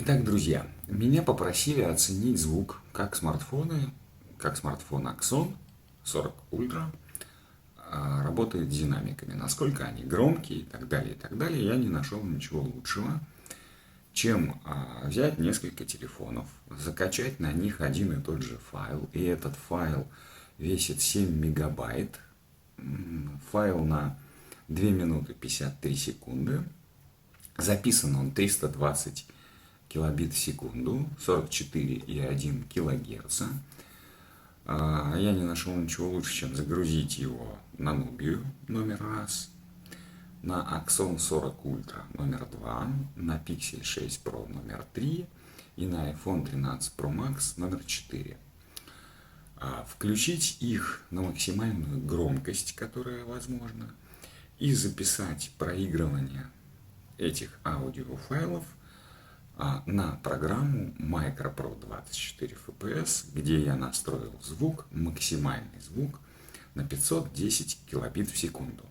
Итак, друзья, меня попросили оценить звук, как смартфон Axon 40 Ultra работает с динамиками, насколько они громкие и так далее, и так далее. Я не нашел ничего лучшего, чем взять несколько телефонов, закачать на них один и тот же файл, и этот файл весит 7 мегабайт, файл на 2 минуты 53 секунды, записан он 320 килобит в секунду, 44,1 килогерца. Я не нашел ничего лучше, чем загрузить его на Nubia номер раз, на Axon 40 Ultra номер 2, на Pixel 6 Pro номер 3 и на iPhone 13 Pro Max номер 4. Включить их на максимальную громкость, которая возможна, и записать проигрывание этих аудиофайлов на программу Micro Pro 24 FPS, где я настроил звук, максимальный звук, на 510 килобит в секунду.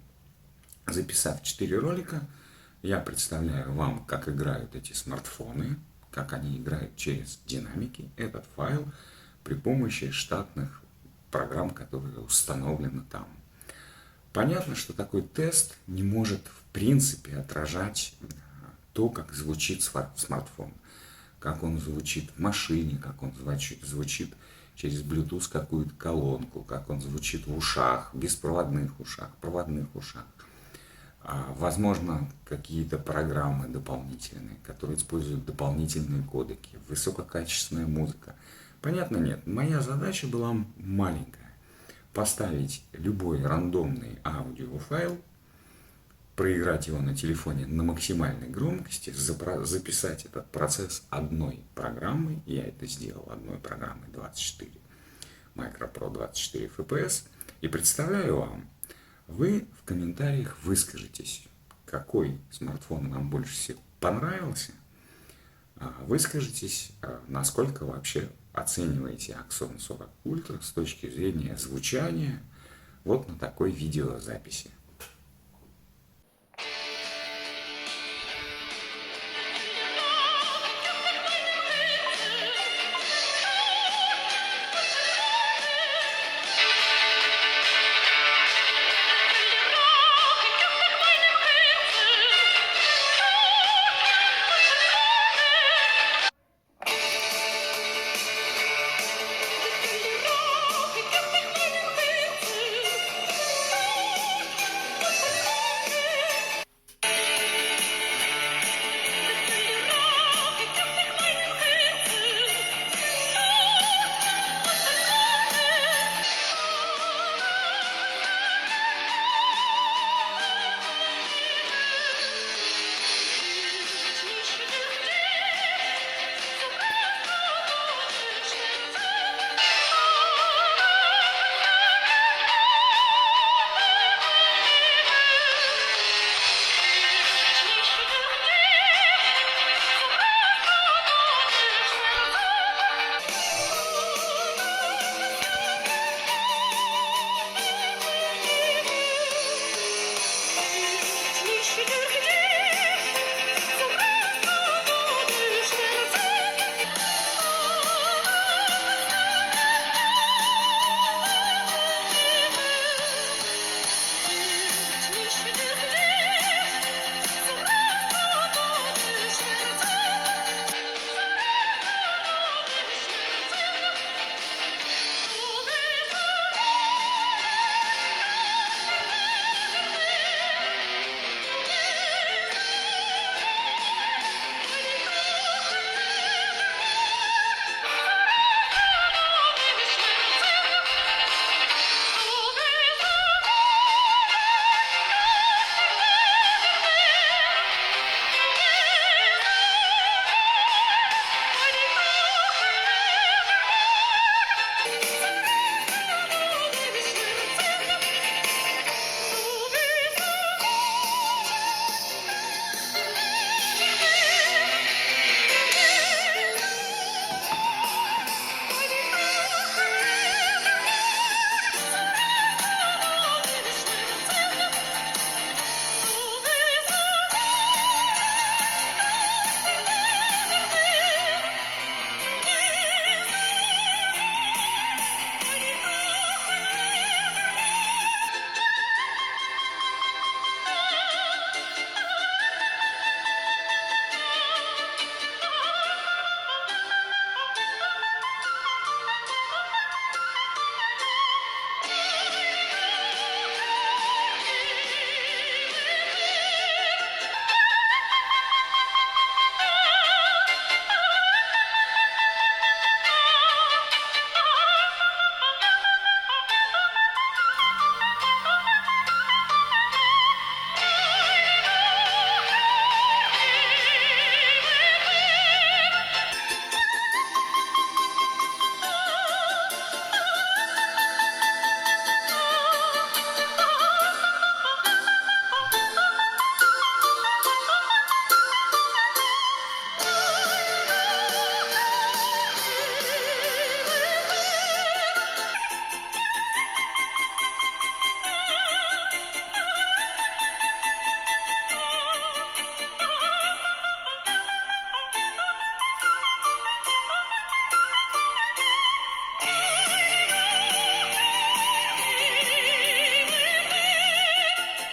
Записав 4 ролика, я представляю вам, как играют эти смартфоны, как они играют через динамики, этот файл при помощи штатных программ, которые установлены там. Понятно, что такой тест не может в принципе отражать то, как звучит смартфон, как он звучит в машине, как он звучит через Bluetooth какую-то колонку, как он звучит в ушах, беспроводных ушах, проводных ушах. Возможно, какие-то программы дополнительные, которые используют дополнительные кодеки, высококачественная музыка. Понятно, нет. Моя задача была маленькая. Поставить любой рандомный аудиофайл, проиграть его на телефоне на максимальной громкости, записать этот процесс одной программой, я это сделал одной программой 24, Micro Pro 24 FPS, и представляю вам, вы в комментариях выскажитесь, какой смартфон вам больше всего понравился, выскажитесь, насколько вообще оцениваете Axon 40 Ultra с точки зрения звучания вот на такой видеозаписи.